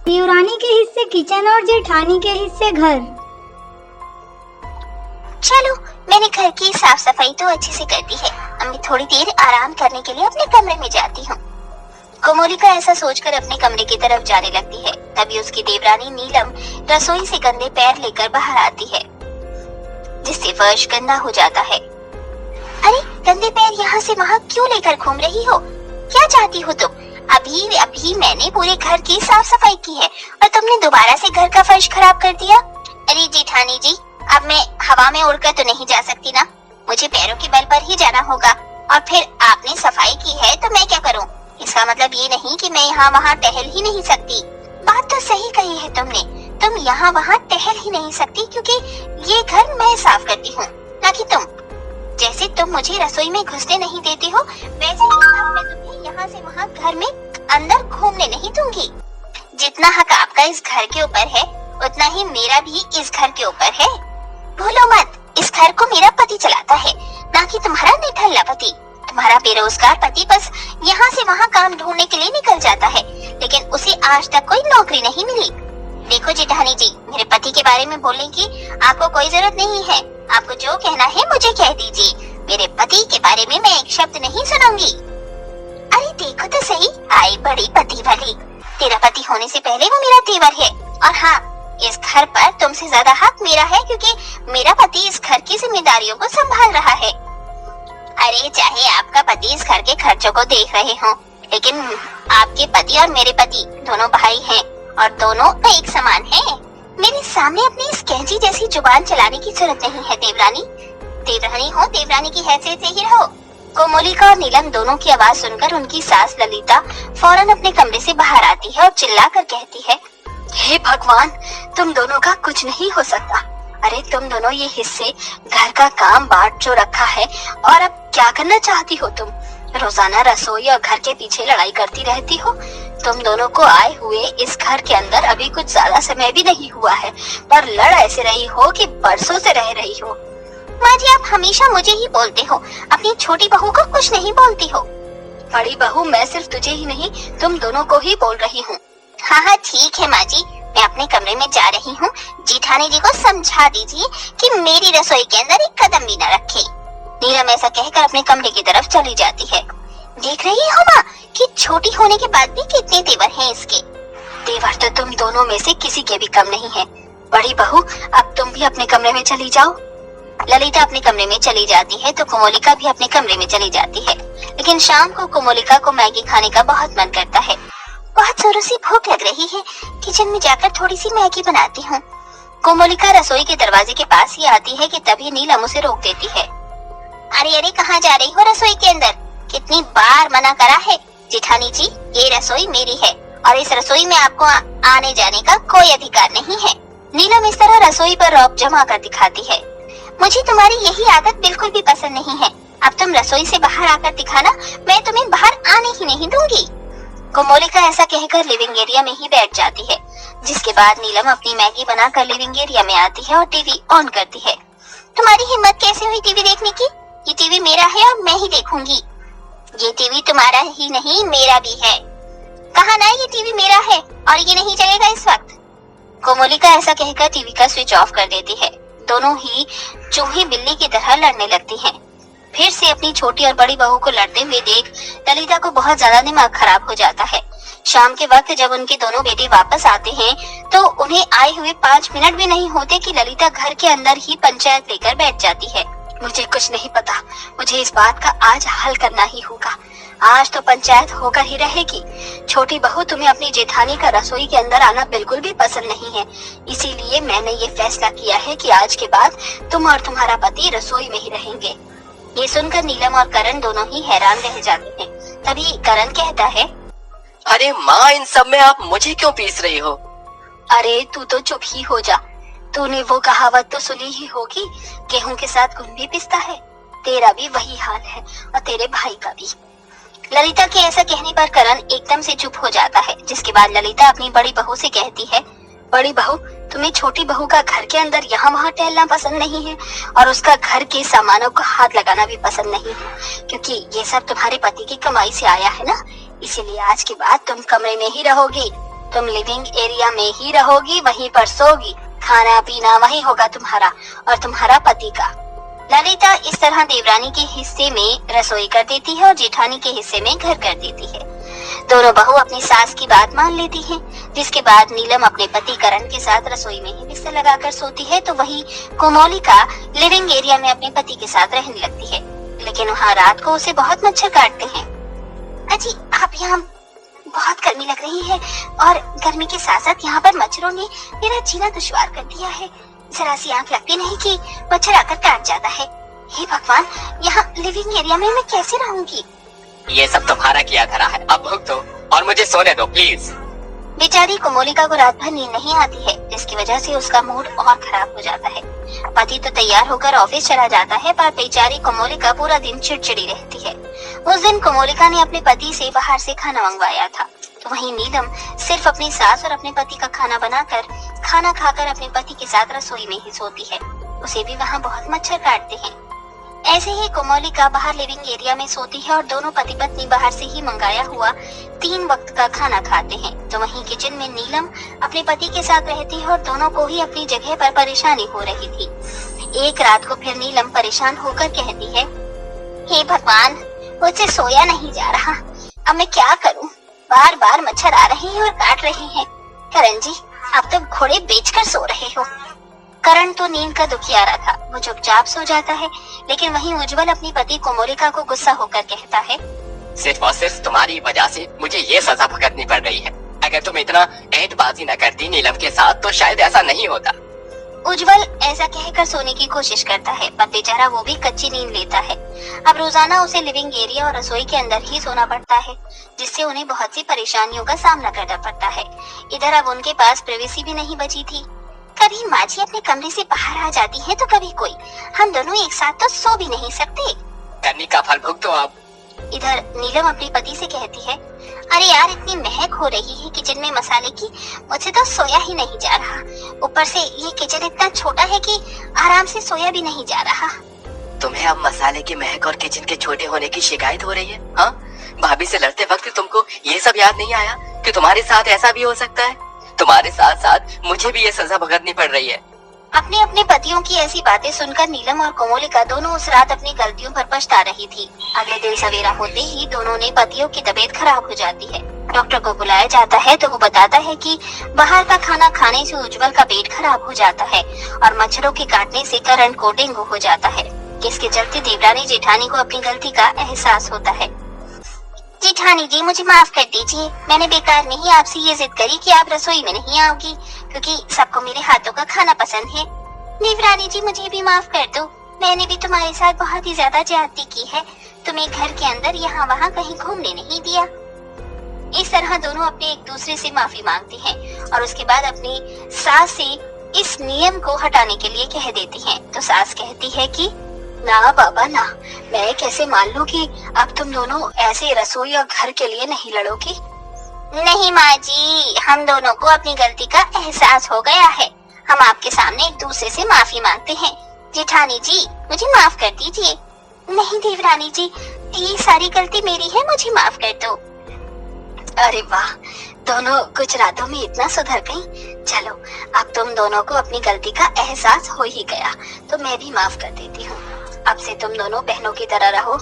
देवरानी के हिस्से किचन और जेठानी के हिस्से घर। चलो, मैंने घर की साफ सफाई तो अच्छे से कर दी है। अब मैं थोड़ी देर आराम करने के लिए अपने कमरे में जाती हूँ। कोमोलिका ऐसा सोचकर अपने कमरे की तरफ जाने लगती है। तभी उसकी देवरानी नीलम रसोई से गंदे पैर लेकर बाहर आती है, जिससे फर्श गंदा हो जाता है। अरे, गंदे पैर यहाँ से वहाँ क्यों लेकर घूम रही हो? क्या चाहती हो तुम? अभी अभी मैंने पूरे घर की साफ सफाई की है और तुमने दोबारा से घर का फर्श खराब कर दिया। अरे जेठानी जी, अब मैं हवा में उड़कर तो नहीं जा सकती ना, मुझे पैरों के बल पर ही जाना होगा। और फिर आपने सफाई की है तो मैं क्या करूं? इसका मतलब ये नहीं कि मैं यहाँ वहाँ टहल ही नहीं सकती। बात तो सही कही है तुमने, तुम यहाँ वहाँ टहल ही नहीं सकती क्योंकि ये घर मैं साफ करती हूँ, ना कि तुम। जैसे तुम मुझे रसोई में घुसने नहीं देती हो, वैसे ही अब मैं तुम्हें यहाँ से वहाँ घर में अंदर घूमने नहीं दूंगी। जितना हक आपका इस घर के ऊपर है, उतना ही मेरा भी इस घर के ऊपर है। भूलो मत, इस घर को मेरा पति चलाता है, ना कि तुम्हारा निठल्ला पति। तुम्हारा बेरोजगार पति बस यहाँ से वहाँ काम ढूंढने के लिए निकल जाता है, लेकिन उसे आज तक कोई नौकरी नहीं मिली। देखो जेठानी जी, मेरे पति के बारे में बोलने की आपको कोई जरूरत नहीं है। आपको जो कहना है मुझे कह दीजिए। मेरे पति के बारे में मैं एक शब्द नहीं सुनूंगी। अरे देखो तो सही, आई बड़ी पति वाली। तेरा पति होने से पहले वो मेरा देवर है। और हाँ, इस घर पर तुमसे ज्यादा हक मेरा है क्योंकि मेरा पति इस घर की जिम्मेदारियों को संभाल रहा है। अरे चाहे आपका पति इस घर के खर्चों को देख रहे हो, लेकिन आपके पति और मेरे पति दोनों भाई हैं और दोनों एक समान हैं। मेरे सामने अपनी इस कैंची जैसी जुबान चलाने की जरूरत नहीं है देवरानी। देवरानी हो, देवरानी की हैसियत से ही रहो। कोमोलिका और नीलम दोनों की आवाज सुनकर उनकी सास ललिता फौरन अपने कमरे से बाहर आती है और चिल्लाकर कहती है, हे भगवान, तुम दोनों का कुछ नहीं हो सकता। अरे तुम दोनों ये हिस्से घर का काम बांट जो रखा है, और अब क्या करना चाहती हो तुम? रोजाना रसोई और घर के पीछे लड़ाई करती रहती हो। तुम दोनों को आए हुए इस घर के अंदर अभी कुछ ज्यादा समय भी नहीं हुआ है, पर लड़ ऐसे रही हो कि बरसों से रह रही हो। माँ जी, आप हमेशा मुझे ही बोलते हो, अपनी छोटी बहू को कुछ नहीं बोलती हो। बड़ी बहू, मैं सिर्फ तुझे ही नहीं, तुम दोनों को ही बोल रही हूँ। हाँ हाँ ठीक है माँ जी, मैं अपने कमरे में जा रही हूँ। जेठानी जी को समझा दीजिए कि मेरी रसोई के अंदर एक कदम भी न रखे। नीलम ऐसा कहकर अपने कमरे की तरफ चली जाती है। देख रही हो माँ कि छोटी होने के बाद भी कितने तेवर हैं इसके। तेवर तो तुम दोनों में से किसी के भी कम नहीं है। बड़ी बहू, अब तुम भी अपने कमरे में चली जाओ। ललिता अपने कमरे में चली जाती है तो कोमोलिका भी अपने कमरे में चली जाती है। लेकिन शाम को कोमोलिका को मैगी खाने का बहुत मन करता है। बहुत जोरों से भूख लग रही है, किचन में जाकर थोड़ी सी मैगी बनाती हूँ। कोमोलिका रसोई के दरवाजे के पास ही आती है कि तभी नीलम उसे रोक देती है। अरे अरे, कहाँ जा रही हो रसोई के अंदर? कितनी बार मना करा है। जेठानी जी, ये रसोई मेरी है और इस रसोई में आपको आने जाने का कोई अधिकार नहीं है। नीलम इस तरह रसोई पर रौब जमा कर दिखाती है। मुझे तुम्हारी यही आदत बिल्कुल भी पसंद नहीं है। अब तुम रसोई से बाहर आकर दिखाना, मैं तुम्हें बाहर आने ही नहीं दूंगी। कोमोलिका ऐसा कहकर लिविंग एरिया में ही बैठ जाती है, जिसके बाद नीलम अपनी मैगी बनाकर लिविंग एरिया में आती है और टीवी ऑन करती है। तुम्हारी हिम्मत कैसे हुई टीवी देखने की? ये टीवी मेरा है और मैं ही देखूंगी। ये टीवी तुम्हारा ही नहीं, मेरा भी है। कहा ना ये टीवी मेरा है और ये नहीं चलेगा इस वक्त। कोमोलिका ऐसा कहकर टीवी का स्विच ऑफ कर देती है। दोनों ही चूहे बिल्ली की तरह लड़ने लगती हैं। फिर से अपनी छोटी और बड़ी बहू को लड़ते हुए देख ललिता को बहुत ज्यादा दिमाग खराब हो जाता है। शाम के वक्त जब उनके दोनों बेटे वापस आते हैं तो उन्हें आए हुए 5 मिनट भी नहीं होते कि ललिता घर के अंदर ही पंचायत लेकर बैठ जाती है। मुझे कुछ नहीं पता, मुझे इस बात का आज हल करना ही होगा। आज तो पंचायत होकर ही रहेगी। छोटी बहू, तुम्हें अपनी जेठानी का रसोई के अंदर आना बिल्कुल भी पसंद नहीं है, इसीलिए मैंने ये फैसला किया है कि आज के बाद तुम और तुम्हारा पति रसोई में ही रहेंगे। ये सुनकर नीलम और करण दोनों ही हैरान रह जाते हैं। तभी करण कहता है, अरे माँ, इन सब में आप मुझे क्यों पीस रही हो? अरे तू तो चुप ही हो जा। तूने वो कहावत तो सुनी ही होगी, गेहूं के साथ गुण भी पिसता है। तेरा भी वही हाल है और तेरे भाई का भी। ललिता के ऐसा कहने पर करण एकदम से चुप हो जाता है, जिसके बाद ललिता अपनी बड़ी बहू से कहती है, बड़ी बहू, तुम्हें छोटी बहू का घर के अंदर यहाँ वहाँ टहलना पसंद नहीं है और उसका घर के सामानों को हाथ लगाना भी पसंद नहीं है, क्योंकि ये सब तुम्हारे पति की कमाई से आया है ना, इसीलिए आज के बाद तुम कमरे में ही रहोगी। तुम लिविंग एरिया में ही रहोगी, वहीं पर सोगी, खाना पीना वही होगा तुम्हारा और तुम्हारा पति का। ललिता इस तरह देवरानी के हिस्से में रसोई कर देती है और जेठानी के हिस्से में घर कर देती है। दोनों बहू अपनी सास की बात मान लेती हैं, जिसके बाद नीलम अपने पति करण के साथ रसोई में ही बिस्तर लगाकर सोती है, तो वही कोमोलिका लिविंग एरिया में अपने पति के साथ रहने लगती है। लेकिन वहाँ रात को उसे बहुत मच्छर काटते हैं। अजी, आप यहाँ बहुत गर्मी लग रही है और गर्मी के साथ साथ यहाँ पर मच्छरों ने मेरा जीना दुश्वार कर दिया है। जरा सी आंख लगती नहीं कि मच्छर आकर काट जाता है। हे भगवान, यहाँ लिविंग एरिया में मैं कैसे रहूंगी? ये सब तुम्हारा किया धरा है, अब भुगतो और मुझे सोने दो प्लीज। बेचारी कोमोलिका को रात भर नींद नहीं आती है, जिसकी वजह से उसका मूड और खराब हो जाता है। पति तो तैयार होकर ऑफिस चला जाता है, पर बेचारी कोमोलिका पूरा दिन चिड़चिड़ी रहती है। उस दिन कोमोलिका ने अपने पति से बाहर से खाना मंगवाया था, तो वहीं नीलम सिर्फ अपनी सास और अपने पति का खाना बनाकर खाना खाकर अपने पति के साथ रसोई में ही सोती है। उसे भी वहाँ बहुत मच्छर काटते हैं। ऐसे ही कोमोलिका बाहर लिविंग एरिया में सोती है और दोनों पति पत्नी बाहर से ही मंगाया हुआ 3 वक्त का खाना खाते हैं। तो वहीं किचन में नीलम अपने पति के साथ रहती है और दोनों को ही अपनी जगह पर परेशानी हो रही थी। एक रात को फिर नीलम परेशान होकर कहती है, हे भगवान, मुझसे सोया नहीं जा रहा, अब मैं क्या करूं? बार बार मच्छर आ रहे हैं और काट रहे हैं। करण जी, अब तो घोड़े बेचकर सो रहे हो। करण तो नींद का दुखियारा था, वो चुपचाप सो जाता है। लेकिन वहीं उज्जवल अपनी पति कोमोलिका को गुस्सा होकर कहता है, सिर्फ और सिर्फ तुम्हारी वजह से मुझे ये सजा भुगतनी पड़ रही है। अगर तुम इतना ऐतबाजी न करती नीलम के साथ तो शायद ऐसा नहीं होता। उज्जवल ऐसा कहकर सोने की कोशिश करता है, पर बेचारा वो भी कच्ची नींद लेता है। अब रोजाना उसे लिविंग एरिया और रसोई के अंदर ही सोना पड़ता है, जिससे उन्हें बहुत सी परेशानियों का सामना करना पड़ता है। इधर अब उनके पास प्राइवेसी भी नहीं बची थी। कभी माँ जी अपने कमरे से बाहर आ जाती है तो कभी कोई। हम दोनों एक साथ तो सो भी नहीं सकते। करनी का फल भुगतो अब। इधर नीलम अपने पति से कहती है, अरे यार, इतनी महक हो रही है किचन में मसाले की, मुझसे तो सोया ही नहीं जा रहा। ऊपर से ये किचन इतना छोटा है कि आराम से सोया भी नहीं जा रहा। तुम्हें अब मसाले की महक और किचन के छोटे होने की शिकायत हो रही है? हाँ, भाभी से लड़ते वक्त तुमको ये सब याद नहीं आया कि तुम्हारे साथ ऐसा भी हो सकता है? तुम्हारे साथ साथ मुझे भी ये सजा भुगतनी पड़ रही है। अपने अपने पतियों की ऐसी बातें सुनकर नीलम और कोमोलिका दोनों उस रात अपनी गलतियों पर पछता रही थी। अगले दिन सवेरा होते ही दोनों ने पतियों की तबीयत खराब हो जाती है। डॉक्टर को बुलाया जाता है तो वो बताता है कि बाहर का खाना खाने से उज्जवल का पेट खराब हो जाता है और मच्छरों के काटने से करण को डेंगू हो जाता है, जिसके चलते देवरानी जेठानी को अपनी गलती का एहसास होता है। जेठानी जी, मुझे माफ कर दीजिए, मैंने बेकार में ही आपसे ये जिद करी कि आप रसोई में नहीं आओगी, क्योंकि सबको मेरे हाथों का खाना पसंद है। देवरानी जी, मुझे भी माफ कर दो, मैंने भी तुम्हारे साथ बहुत ही ज्यादा ज्यादती की है, तुम्हें घर के अंदर यहाँ वहाँ कहीं घूमने नहीं दिया। इस तरह दोनों अपने एक दूसरे से माफी मांगती हैं और उसके बाद अपनी सास से इस नियम को हटाने के लिए कह देती हैं। तो सास कहती है कि ना बाबा ना, मैं कैसे मान लूं कि अब तुम दोनों ऐसे रसोई और घर के लिए नहीं लड़ोगी। नहीं माँ जी, हम दोनों को अपनी गलती का एहसास हो गया है, हम आपके सामने एक दूसरे से माफी मांगते हैं। जेठानी जी, मुझे माफ कर दीजिए। नहीं देवरानी जी, ये सारी गलती मेरी है, मुझे माफ कर दो। अरे वाह, दोनों कुछ रातों में इतना सुधर गई। चलो, अब तुम दोनों को अपनी गलती का एहसास हो ही गया, तो मैं भी माफ कर देती हूँ। अब से तुम दोनों बहनों की तरह रहो,